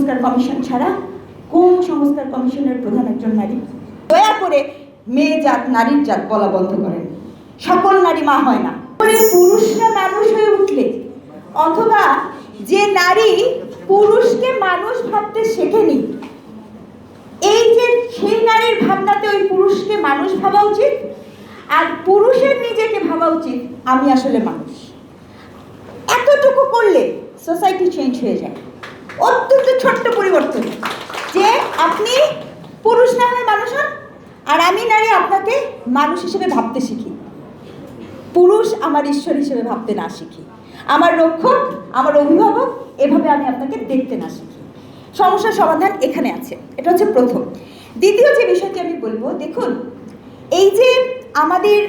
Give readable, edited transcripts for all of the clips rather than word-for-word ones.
সংস্কার কমিশন ছাড়া কোন সংস্কার কমিশনের প্রধান একজন নারী? দয়া করে মেয়ে জাত নারীর জাত বলা বন্ধ করেন। সকল নারী মা হয় না। পুরুষরা মানুষ হয়ে উঠলে, অথবা যে নারী পুরুষকে মানুষ ভাবতে শেখেনি, এই যে সেই নারীর ভাবনাতে ওই পুরুষকে মানুষ ভাবা উচিত, আর পুরুষের নিজেকে ভাবা উচিত আমি আসলে মানুষ। এতটুকু করলে সোসাইটি চেঞ্জ হয়ে যায়। অত্যন্ত ছোট্ট পরিবর্তন, যে আপনি পুরুষ না হয়ে মানুষ হন, আর আমি নারী আপনাকে মানুষ হিসেবে ভাবতে শিখি, পুরুষ আমার ঈশ্বর হিসেবে ভাবতে না শিখি, আমার রক্ষক, আমার অভিভাবক এভাবে আমি আপনাকে দেখতে না শিখি। সমস্যার সমাধান এখানে আছে। এটা হচ্ছে প্রথম। দ্বিতীয় যে বিষয়টি আমি বলবো, দেখুন এই যে আমাদের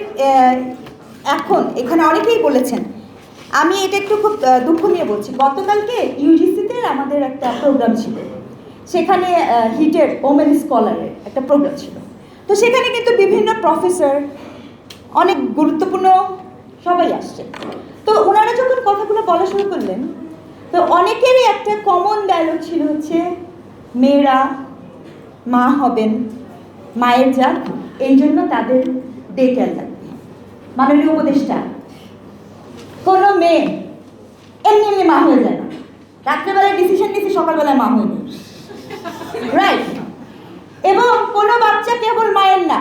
এখন এখানে অনেকেই বলেছেন, আমি এটা একটু খুব দুঃখ নিয়ে বলছি, গতকালকে ইউজিসিতে আমাদের একটা প্রোগ্রাম ছিল, সেখানে হিটের ওমেন স্কলারের একটা প্রোগ্রাম ছিল। তো সেখানে কিন্তু বিভিন্ন প্রফেসর, অনেক গুরুত্বপূর্ণ সবাই আসছে। তো ওনারা যখন কথাগুলো বলা শুরু করলেন, তো অনেকেরই একটা কমন ডায়লগ ছিল হচ্ছে মেয়েরা মা হবেন, মায়ের জাত, এই জন্য তাদের ডে কেয়ার লাগবে। মাননীয় উপদেষ্টা, কোনো মেয়ে এমনি এমনি মা হয়ে যায় না। রাত্রেবেলায় ডিসিশন নিয়েছি, সকালবেলায় মা হয়নি, রাইট? এবং কোনো বাচ্চা কেবল মায়ের না,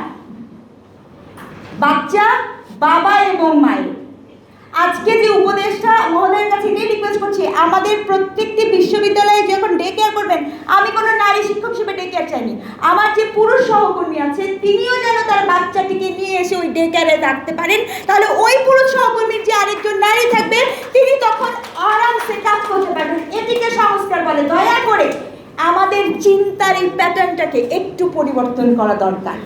বাচ্চা বাবা এবং মায়ের। আজকে যে উপদেষ্টা মহোদয়ের কাছে এটাই রিকোয়েস্ট করছি, আমাদের প্রত্যেকটি বিশ্ববিদ্যালয়ে যখন ডে কেয়ার করবেন, আমি কোনো নারী শিক্ষক হিসেবে ডে কেয়ার চাইনি, আমার যে পুরুষ সহকর্মী আছে তিনিও যেন তার বাচ্চাটিকে নিয়ে এসে ওই ডে কেয়ারে রাখতে পারেন। তাহলে ওই পুরুষ সহকর্মীর যে আরেকজন নারী থাকবে, তিনি তখন আরামসে কাজ করতে পারবেন। এটিকে সংস্কার বলে। দয়া করে আমাদের চিন্তার এই প্যাটার্নটাকে একটু পরিবর্তন করা দরকার।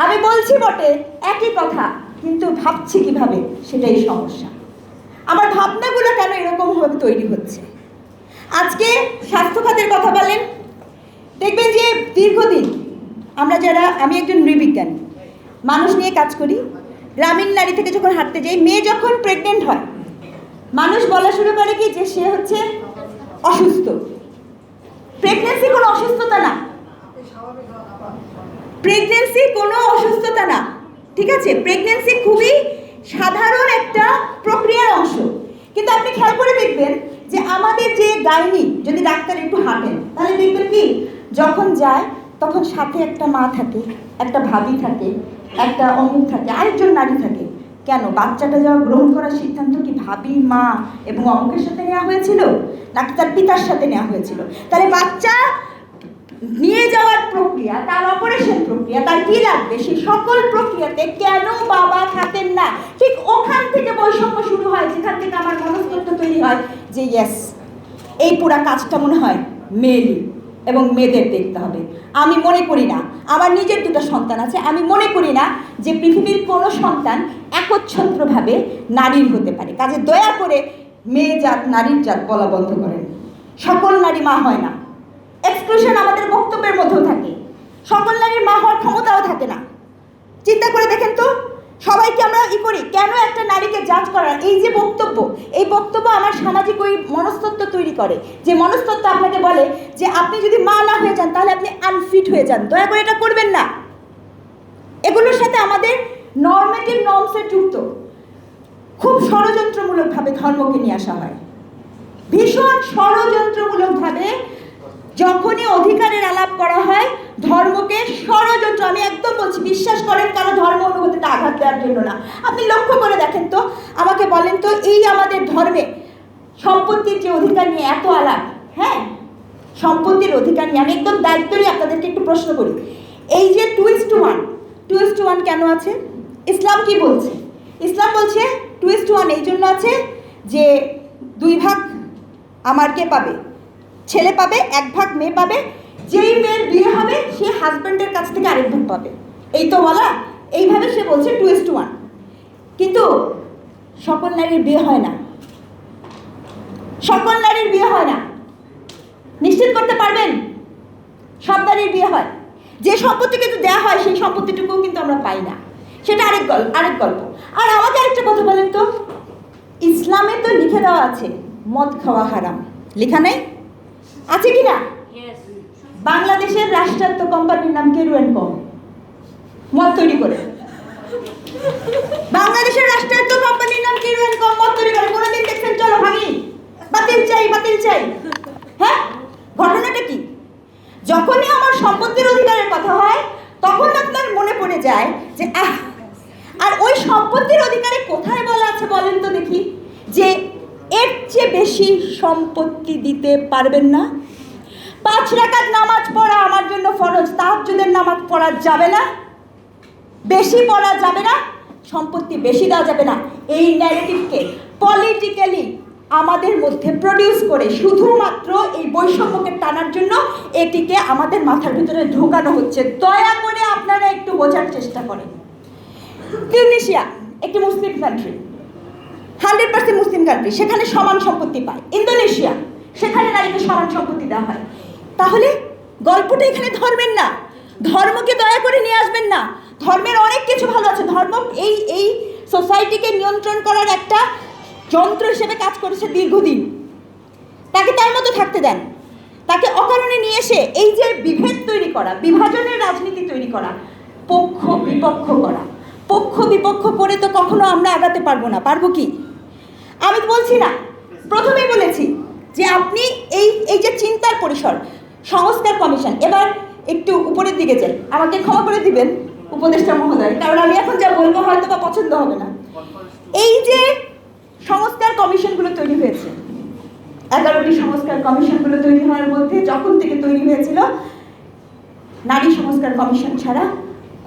আমি বলছি বটে একই কথা, কিন্তু ভাবছি কিভাবে সেটাই সমস্যা। আমার ভাবনাগুলো কেন এরকমভাবে তৈরি হচ্ছে? আজকে স্বাস্থ্য খাতের কথা বলেন, দেখবেন যে দীর্ঘদিন আমরা যারা, আমি একজন নৃবিজ্ঞানী, মানুষ নিয়ে কাজ করি, গ্রামীণ নারী থেকে যখন হাঁটতে যাই, মেয়ে যখন প্রেগনেন্ট হয়, মানুষ বলা শুরু করে কি যে সে হচ্ছে অসুস্থ। প্রেগনেন্সি কোনো অসুস্থতা না, প্রেগনেন্সি কোনো অসুস্থতা না, ঠিক আছে? প্রেগনেন্সি খুবই সাধারণ একটা প্রক্রিয়ার অংশ। কিন্তু আপনি খেয়াল করে দেখবেন যে আমাদের যে গাইনি, যদি ডাক্তার একটু হাঁটেন, তাহলে দেখবেন কি যখন যায় তখন সাথে একটা মা থাকে, একটা ভাবি থাকে, একটা অমুক থাকে, আরেকজন নারী থাকে। কেন? বাচ্চাটা যাওয়া গ্রহণ করার সিদ্ধান্ত কি ভাবি, মা এবং অমুকের সাথে নেওয়া হয়েছিল, নাকি তার পিতার সাথে নেওয়া হয়েছিল? তাহলে বাচ্চা নিয়ে যাওয়ার প্রক্রিয়া, তার অপারেশন প্রক্রিয়া, তার কি লাগবে, সেই সকল প্রক্রিয়াতে কেন বাবা থাকেন না? ঠিক ওখান থেকে বৈষম্য শুরু হয়, যেখান থেকে আমার মনস্তত্ত্ব তৈরি হয় যে ইয়েস, এই পুরা কাজটা মনে হয় মেয়েলি এবং মেয়েদের দেখতে হবে। আমি মনে করি না, আমার নিজের দুটো সন্তান আছে, আমি মনে করি না যে পৃথিবীর কোনো সন্তান একচ্ছত্রভাবে নারীর হতে পারে। কাজে দয়া করে মেয়ে জাত নারীর জাত বলা বন্ধ করেন। সকল নারী মা হয় না। এক্সক্লুশন আমাদের বক্তব্যের মধ্যেও থাকে, সকল নারীর মা হওয়ার ক্ষমতাও থাকে না। চিন্তা করে দেখেন তো, সবাইকে আমরা করি কেন একটা নারীকে জাজ করার? এই যে বক্তব্য, এই বক্তব্য আমার সামাজিক ওই মনস্তত্ত্ব তৈরি করে, যে মনস্তত্ত্ব আপনাকে বলে যে আপনি যদি মা না হয়ে যান তাহলে আপনি আনফিট হয়ে যান। দয়া করে এটা করবেন না। এগুলোর সাথে আমাদের নর্মেটিভ নর্মসের যুক্ত। খুব ষড়যন্ত্রমূলকভাবে ধর্মকে নিয়ে আসা হয়, ভীষণ ষড়যন্ত্রমূলকভাবে। যখনই অধিকারের আলাপ করা হয়, ধর্মকে ষড়যন্ত্র, আমি একদম বলছি, বিশ্বাস করেন কারো ধর্ম অনুভূতিতে আঘাত দেওয়ার জন্য না। আপনি লক্ষ্য করে দেখেন তো, আমাকে বলেন তো, এই আমাদের ধর্মে সম্পত্তির যে অধিকার নিয়ে এত আলাপ, হ্যাঁ, সম্পত্তির অধিকার নিয়ে আমি একদম দায়িত্ব নিয়ে আপনাদেরকে একটু প্রশ্ন করি, এই যে 2:1 কেন আছে? ইসলাম কি বলছে? ইসলাম বলছে 2:1 এই জন্য আছে যে 2 ভাগ আমার কে পাবে? ছেলে পাবে, 1 ভাগ মেয়ে পাবে। যেই মেয়ের বিয়ে হবে সে হাজব্যান্ডের কাছ থেকে আরেক ভাগ পাবে। এই তো বলা, এইভাবে সে বলছে 2:1। কিন্তু সকল নারীর বিয়ে হয় না, সকল নারীর বিয়ে হয় না। নিশ্চিত করতে পারবেন? সব নারীর বিয়ে হয়। যে সম্পত্তি কিন্তু দেওয়া হয়, সেই সম্পত্তিটুকুও কিন্তু আমরা পাই না। সেটা আরেক গল্প। আর আমাকে আরেকটা কথা বলেন তো, ইসলামে তো লিখে দেওয়া আছে মদ খাওয়া হারাম, লেখা নেই? আছে কি না? বাংলাদেশের রাষ্ট্রায়ত্ত কোম্পানির নাম কেরু অ্যান্ড কম, মদ তৈরি করে। বাংলাদেশের রাষ্ট্রায়ত্ত কোম্পানির নাম কেরু অ্যান্ড কম, মদ তৈরি করে। কোনোদিন দেখছেন চলো ভাঙি, বাতিল চাই, বাতিল চাই? হ্যাঁ, ঘটনাটা কি? যখনই আমার সম্পত্তির অধিকারের কথা হয় তখন আপনার মনে পড়ে যায় যে আর ওই সম্পত্তির অধিকারে কোথায় বলা আছে বলেন তো দেখি, যে এর চেয়ে বেশি সম্পত্তি দিতে পারবেন না। 5 রাকাত নামাজ পড়া আমার জন্য ফরজ, তাহাজ্জুদের নামাজ পড়া যাবে না, বেশি পড়া যাবে না, সম্পত্তি বেশি দেওয়া যাবে না। এই ন্যারেটিভকে পলিটিক্যালি আমাদের মধ্যে প্রডিউস করে শুধুমাত্র এই বৈষম্যকে টানার জন্য এটিকে আমাদের মাথার ভিতরে ঢোকানো হচ্ছে। দয়া করে আপনারা একটু বোঝার চেষ্টা করেন। তিউনিসিয়া একটি মুসলিম কান্ট্রি, 100% মুসলিম কান্ট্রি, সেখানে সমান সম্পত্তি পায়। ইন্দোনেশিয়া, সেখানে নারীকে সমান সম্পত্তি দেওয়া হয়। তাহলে গল্পটা এখানে ধর্মের না, ধর্মকে দয়া করে নিয়ে আসবেন না। ধর্মের অনেক কিছু ভালো আছে। ধর্ম এই সোসাইটিকে নিয়ন্ত্রণ করার একটা যন্ত্র হিসেবে কাজ করেছে দীর্ঘদিন। তাকে তার মতো থাকতে দেন। তাকে অকারণে নিয়ে এসে এই যে বিভেদ তৈরি করা, বিভাজনের রাজনীতি তৈরি করা, পক্ষ বিপক্ষ করা, পক্ষ বিপক্ষ করে তো কখনো আমরা আগাতে পারবো না। পারবো কি? আমি বলছি না, প্রথমেই বলেছি যে আপনি এই যে চিন্তার পরিসর, সংস্কার কমিশন, এবার একটু উপরের দিকে যাই। আমাকে ক্ষমা করে দিবেন উপদেষ্টা মহোদয়, কারণ আমি এখন যা বলবো হয়তো বা পছন্দ হবে না। এই যে সংস্কার কমিশনগুলো তৈরি হয়েছে, 11টি সংস্কার কমিশনগুলো তৈরি হওয়ার মধ্যে যখন থেকে তৈরি হয়েছিল, নারী সংস্কার কমিশন ছাড়া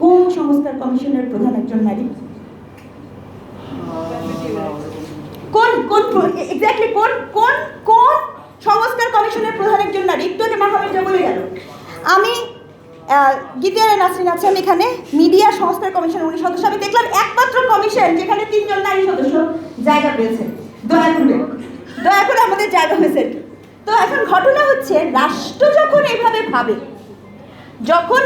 কোন সংস্কার কমিশনের প্রধান একজন নারী? কোন এক্স্যাক্টলি কোন সংস্কার কমিশনের প্রধান একজন নারী? একটু আগে মাহমিদা বলে গেল। আমি গীতিয়ারা নাসরিন আছেন এখানে, মিডিয়া সংস্কার কমিশন 19 সদস্য। আমি দেখলাম একমাত্র কমিশন যেখানে 3 জন নারী সদস্য জায়গা পেয়েছে। দয়া করে আমাদের জায়গা হয়েছে। তো এখন ঘটনা হচ্ছে, রাষ্ট্র যখন এভাবে ভাবে, তখন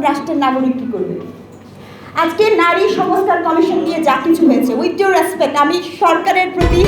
রাষ্ট্রের নাগরিক কি করবে? আজকে নারী সংস্কার কমিশন নিয়ে যা কিছু হয়েছে, উইথ ডিউ রেসপেক্ট, আমি সরকারের প্রতি